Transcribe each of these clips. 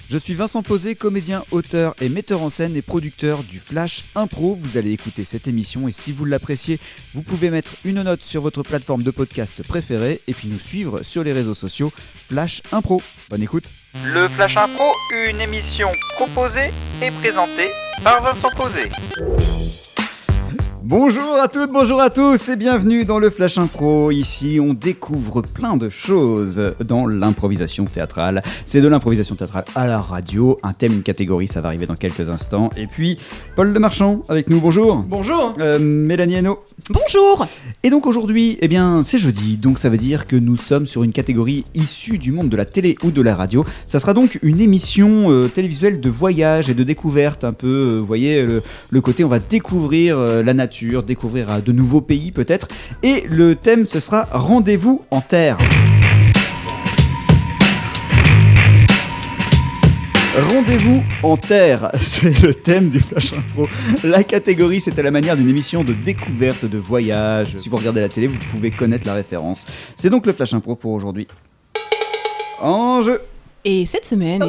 Je suis Vincent Posé, comédien, auteur et metteur en scène et producteur du Flash Impro. Vous allez écouter cette émission et si vous l'appréciez, vous pouvez mettre une note sur votre plateforme de podcast préférée et puis nous suivre sur les réseaux sociaux Flash Impro. Bonne écoute. Le Flash Impro, une émission proposée et présentée par Vincent Posé. Bonjour à toutes, bonjour à tous et bienvenue dans le Flash Impro. Ici, on découvre plein de choses dans l'improvisation théâtrale. C'est de l'improvisation théâtrale à la radio, un thème, une catégorie, ça va arriver dans quelques instants. Et puis, Paul Lemarchand avec nous, bonjour. Bonjour. Mélanie Hainaut. Bonjour. Et donc aujourd'hui, c'est jeudi, donc ça veut dire que nous sommes sur une catégorie issue du monde de la télé ou de la radio. Ça sera donc une émission télévisuelle de voyage et de découverte, un peu, vous voyez, le côté on va découvrir la nature, découvrir de nouveaux pays peut-être, et le thème ce sera Rendez-vous en Terre. Rendez-vous en Terre, c'est le thème du Flash Impro. La catégorie, c'est à la manière d'une émission de découverte, de voyage. Si vous regardez la télé, vous pouvez connaître la référence. C'est donc le Flash Impro pour aujourd'hui. En jeu. Et cette semaine,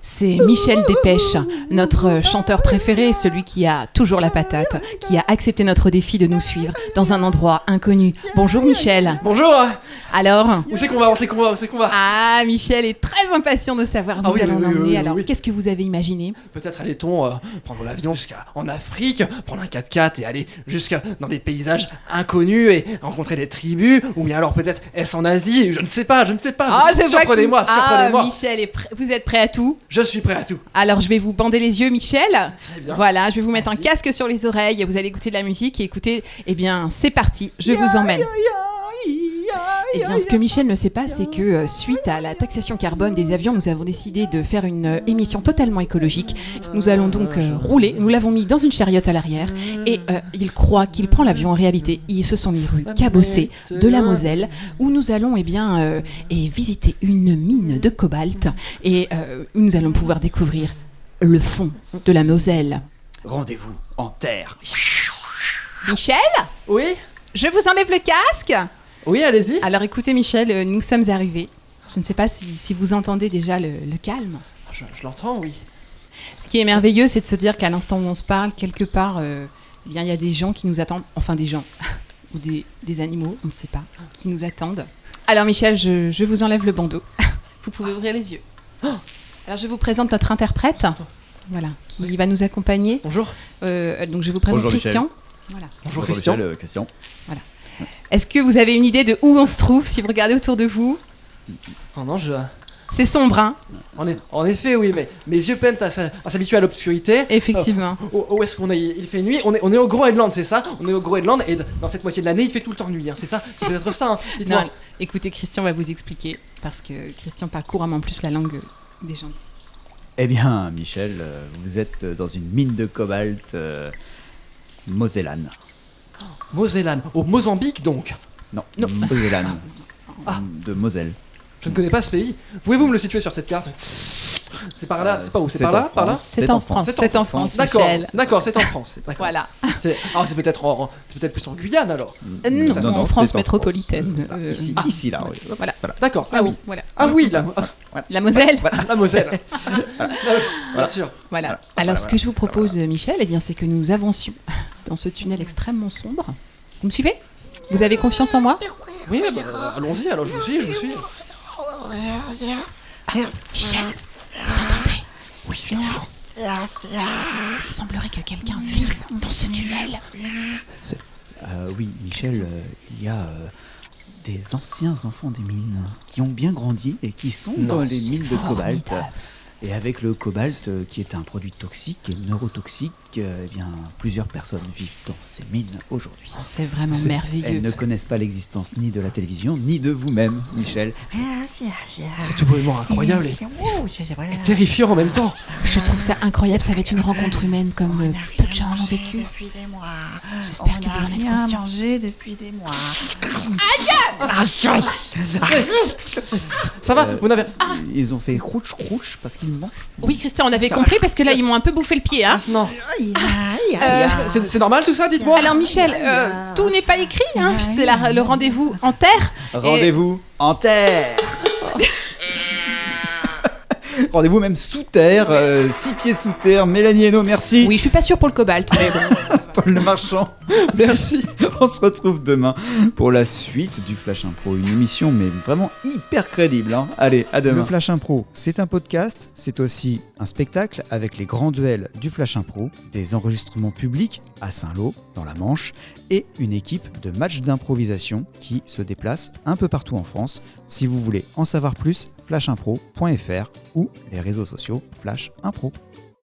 c'est Michel Delpech, notre chanteur préféré, celui qui a toujours la patate, qui a accepté notre défi de nous suivre dans un endroit inconnu. Bonjour Michel. Bonjour. Alors, Où c'est qu'on va Ah, Michel est très impatient de savoir où nous allons l'emmener. Alors, qu'est-ce que vous avez imaginé ? Peut-être allait-on prendre l'avion jusqu'en Afrique, prendre un 4x4 et aller jusqu'à dans des paysages inconnus et rencontrer des tribus, ou bien alors peut-être est-ce en Asie, je ne sais pas. Surprenez-moi. Michel, vous êtes prêt à tout ? Je suis prêt à tout. Alors, je vais vous bander les yeux, Michel. Très bien. Voilà, je vais vous mettre un casque sur les oreilles. Vous allez écouter de la musique et écouter. C'est parti. Je vous emmène. Ce que Michel ne sait pas, c'est que suite à la taxation carbone des avions, nous avons décidé de faire une émission totalement écologique. Nous allons donc rouler. Nous l'avons mis dans une chariote à l'arrière et il croit qu'il prend l'avion. En réalité, ils se sont mis rue Cabossé de la Moselle, où nous allons visiter une mine de cobalt et nous allons pouvoir découvrir le fond de la Moselle. Rendez-vous en Terre. Michel ? Oui. Je vous enlève le casque ? Oui, allez-y. Alors écoutez Michel, nous sommes arrivés. Je ne sais pas si vous entendez déjà le calme. Je l'entends, oui. Ce qui est merveilleux, c'est de se dire qu'à l'instant où on se parle, quelque part, il y a des gens qui nous attendent, enfin des gens, ou des animaux, on ne sait pas, qui nous attendent. Alors Michel, je vous enlève le bandeau. Vous pouvez ouvrir les yeux. Alors je vous présente notre interprète, voilà, qui va nous accompagner. Bonjour. Donc je vous présente Bonjour, Christian. Voilà. Bonjour Christian. Christian. Voilà. Est-ce que vous avez une idée de où on se trouve si vous regardez autour de vous ? Oh non, C'est sombre, hein ? En effet, oui, mais mes yeux peinent à s'habituer à l'obscurité. Effectivement. Où est-ce qu'on est ? Il fait nuit. On est au Groenland, c'est ça ? On est au Groenland et dans cette moitié de l'année, il fait tout le temps nuit, hein, c'est ça ? C'est peut-être ça, hein ? Dites-moi. Non, écoutez, Christian va vous expliquer, parce que Christian parle couramment plus la langue des gens ici. Eh bien, Michel, vous êtes dans une mine de cobalt mosellane. Mosellane. Au Mozambique, donc ? Non. Mosellane. De Moselle. Je ne connais pas ce pays. Pouvez-vous me le situer sur cette carte ? C'est par là, c'est pas où ? C'est par là ? Par là ? C'est en France, D'accord, Michel. d'accord, c'est en France. D'accord. Voilà. C'est peut-être plus en Guyane alors. Non, Non, en c'est France en métropolitaine. Ici, là, oui. Voilà. D'accord. Ah oui, voilà. Ah oui, La Moselle. la Moselle. Bien sûr. Voilà. Alors, ce que je vous propose, Michel, c'est que nous avancions dans ce tunnel extrêmement sombre. Vous me suivez ? Vous avez confiance en moi ? Oui, allons-y. Alors, je vous suis. Michel, vous entendez ? Oui, je l'entends. Il semblerait que quelqu'un vive dans ce tunnel. Oui, Michel, il y a des anciens enfants des mines qui ont bien grandi et qui sont dans les mines de cobalt. Formidable. Et avec le cobalt, qui est un produit toxique et neurotoxique, plusieurs personnes vivent dans ces mines aujourd'hui. C'est vraiment merveilleux. Elles ne connaissent pas l'existence ni de la télévision, ni de vous-même, Michel. C'est tout bonnement incroyable et terrifiant en même temps. Je trouve ça incroyable, ça va être une rencontre humaine comme peu de gens l'ont vécu. Depuis des mois. J'espère que vous en êtes rien conscient. mangé depuis des mois. Ça va ? Vous n'avez... Ils ont fait crouch parce qu'ils mangent. Oui, Christian, on avait compris parce que là, ils m'ont un peu bouffé le pied. Hein. Non. Euh, C'est normal tout ça, dites-moi. Alors, Michel, tout n'est pas écrit. Hein. C'est le rendez-vous en terre. Rendez-vous en terre. Rendez-vous même sous terre, 6 pieds sous terre. Mélanie Hainaut, merci. Oui, je suis pas sûre pour le cobalt, mais bon. Paul Le Marchand, merci. On se retrouve demain pour la suite du Flash Impro, une émission mais vraiment hyper crédible. Hein. Allez, à demain. Le Flash Impro, c'est un podcast, c'est aussi un spectacle avec les grands duels du Flash Impro, des enregistrements publics à Saint-Lô, dans la Manche, et une équipe de matchs d'improvisation qui se déplace un peu partout en France. Si vous voulez en savoir plus, flashimpro.fr ou les réseaux sociaux Flash Impro.